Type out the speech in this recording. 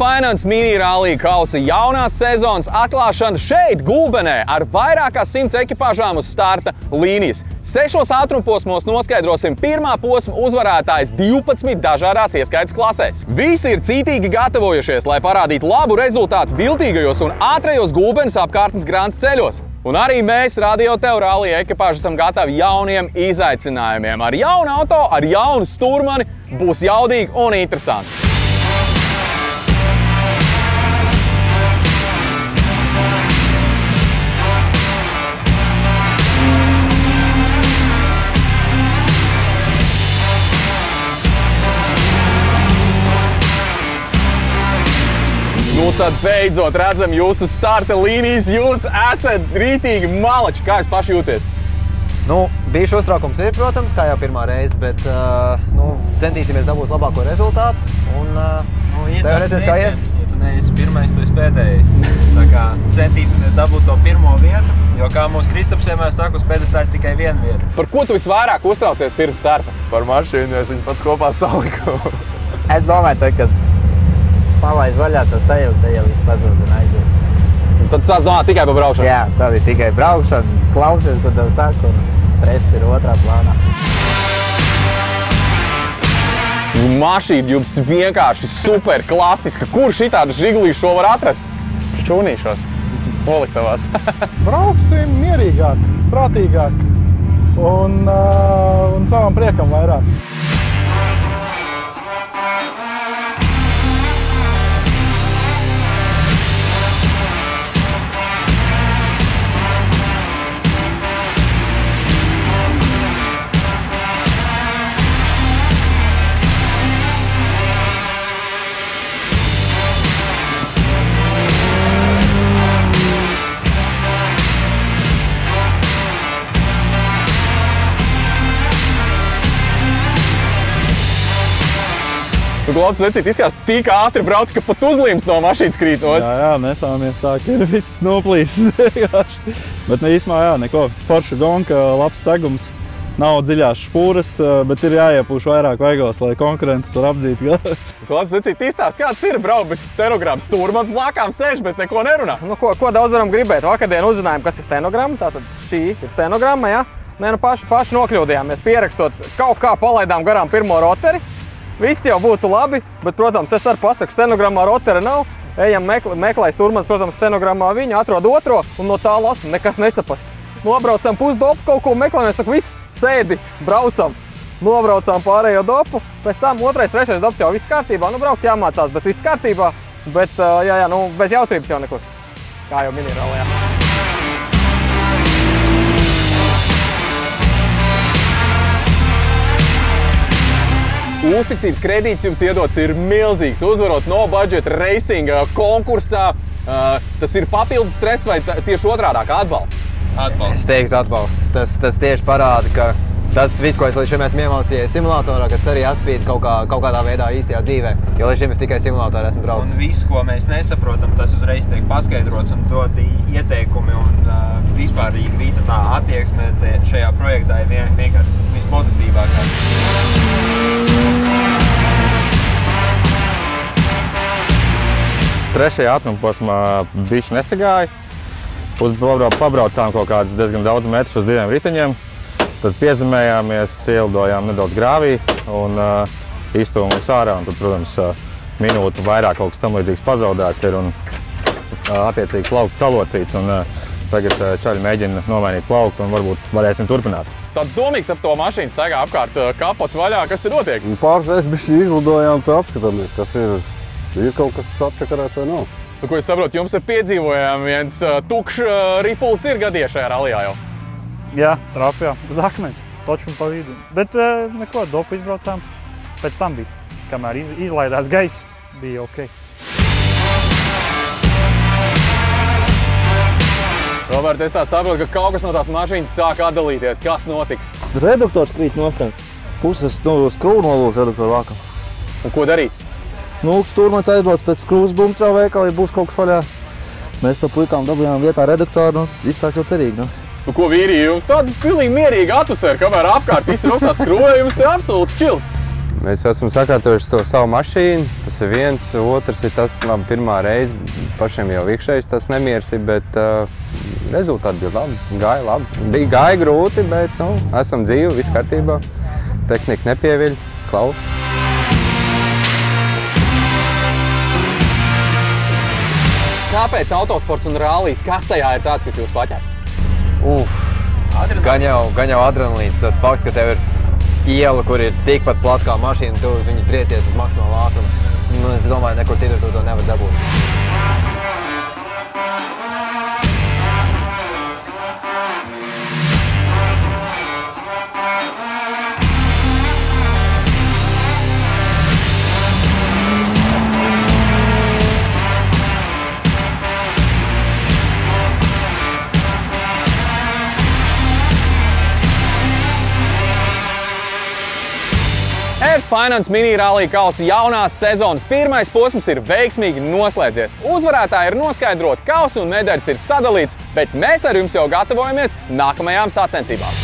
Finance mini rallija kausa jaunās sezonas atklāšana šeit, Gulbenē, ar vairāk kā 100 ekipāžām uz starta līnijas. 6 ātrumposmos noskaidrosim pirmā posma uzvarētājs 12 dažādās ieskaites klasēs. Visi ir cītīgi gatavojušies, lai parādītu labu rezultātu viltīgajos un ātrajos Gulbenes apkārtnes grants ceļos. Un arī mēs, Radio Tev rallija ekipāži, esam gatavi jauniem izaicinājumiem. Ar jaunu auto, ar jaunu stūrmani būs jaudīgi un interesanti. Nu tad beidzot redzam jūsu starta līnijas, jūs esat rītīgi malači. Kā jūs paši jūties? Nu, bijuši uztraukums ir, protams, kā jau pirmā reize, bet centīsimies dabūt labāko rezultātu. Un tev redzēs, kā ies? Ja tu neesi pirmais, tu esi pēdējais. Tā kā centīsimies dabūt to pirmo vietu, jo kā mūsu Kristaps vienmēr saka, uz pēdestāļa tikai viena vieta. Par ko tu visvairāk uztraucies pirms starta? Par mašīnu, es viņu pats kopā saliku. Es domāju, ka palaid vaļā to sajūta, ja viss pazūd un aiziet. Un tad sāc domāt tikai par braukšanu? Jā, tad ir tikai braukšana, klausies, ko tev saka, un stress ir otrā plānā. Mašīna jums vienkārši super klasiska. Kur šitādu žigulīšu šo var atrast? Šķūnīšos, noliktavās. Brauksim mierīgāk, prātīgāk un savam priekam vairāk. Tu klausies, vecīt, izskatās tik ātri brauc, ka pat uzlīmes no mašīnas krīt nost. Jā, nesāmies tā, ka ir viss noplīsis. Bet īstumā, jā, neko. Forša gonka, labs segums, nav dziļās špūras, bet ir jāiepūš vairāk vaigos, lai konkurentus var apdzīt. Klausies, vecīt, izstāst, kāds ir braukt bez stenogramma? Stūrmans blakām sēž, bet neko nerunā. Nu, ko daudz varam gribēt? Vakardien uzzinājām, kas ir stenogramma, tātad šī ir stenogramma, ja? Nē, nu paši nokļūdījāmies, pierakstot, kaut kā palaidām garām pirmo roteri. Viss jau būtu labi, bet, protams, es arī pasaku, stenogrammā rotera nav. Ejam meklēs Turmans, protams, stenogrammā viņa atrod otro un no tā lasam, nekas nesapast. Nobraucam pusdopu, kaut ko meklējam, es saku, viss, sēdi, braucam. Nobraucām pārējo dopu, pēc tam otrais, trešais dops jau viss kārtībā. Nu, braukt jāmācās, bet viss kārtībā, bet, nu, bez jautrības jau nekur. Kā jau mini rallijā. Uzticības kredīts jums iedots ir milzīgs. Uzvarot no budžeta racinga konkursā, tas ir papildus stress vai tieši otrādāk atbalsts? Atbalsts. Es teiktu atbalsts. Tas tieši parāda, ka tas viss, ko es līdz šim esmu iemācījies simulatorā, ka arī atspīd kaut kādā veidā īstajā dzīvē. Jo līdz šim es tikai simulatorā esmu braucis. Un viss, ko mēs nesaprotam, tas uzreiz tiek paskaidrots un dot ieteikumi un vispārīgi visa tā attieksme šajā projektā ir vienkārši vispozitīvākā. Trešajā ātrumposmā bišķi nesagāja. Pabraucām kaut kādus diezgan daudz metrus uz 2 riteņiem. Tad piezemējāmies, ielidojām nedaudz grāvī un izstūmāmies ārā. Un tad, protams, minūtu vairāk kaut kas tam līdzīgs pazaudēts ir un attiecīgi plaukts salocīts. Un tagad čaļi mēģina nomainīt plauktu un varbūt varēsim turpināt. Tad domīgs ap to mašīnu staigā apkārt, kapots vaļā, kas te notiek? Pāris reizes bišķi izlidojām, tā apskatāmies, kas ir. Ir kaut kas atčakarēts vai nav? Nu, ko es saprotu, jums ir piedzīvojām viens tukšs ripuls ir gadījies šajā rallijā jau? Jā, trāpjā, uz akmens, toču un pa vidu. Bet neko, dopu izbraucām, pēc tam bija. Kamēr izlaidās gaiss, bija ok. Robert, es tā saprotu, ka kaut kas no tās mašīnas sāk atdalīties. Kas notika? Reduktors krīt nostāj. Puses skrūvu nolūdz reduktoru vākam. Un ko darīt? Nu, Stūrmans aizbrauc pēc skrūvas bumcā veikalā, ja būs kaut kas vaļā. Mēs to puikām dabujām vietā reduktoru, izstās jau cerīgi. Nu, ko vīrī, jums tāda pilnīgi mierīga atmosfēra, kamēr apkārt viss rosās skrūvē, jums te absolūts čils. Mēs esam sakārtojuši to savu mašīnu, tas ir viens, otrs ir tas, labi, pirmā reize, pašiem jau iekšējais tas nemieris ir, bet rezultāti bija labi, gāja labi. Gāja grūti, bet, esam dzīvi, viss kārtībā, tehnika nepieviļ, klaus. Kāpēc autosports un rallijas, kas tajā ir tāds, kas jūs paķēr? Gan jau adrenalīns, tas fakts, ka tev ir iela, kur ir tikpat plata kā mašīna, tu uz viņu triecies uz maksimālu ātrumu. Es domāju, nekur citur to nevar dabūt. Airs Finance mini rallija kausa jaunās sezonas pirmais posms ir veiksmīgi noslēdzies. Uzvarētāji ir noskaidroti, kausi un medaļas ir sadalīts, bet mēs ar jums jau gatavojamies nākamajām sacensībām.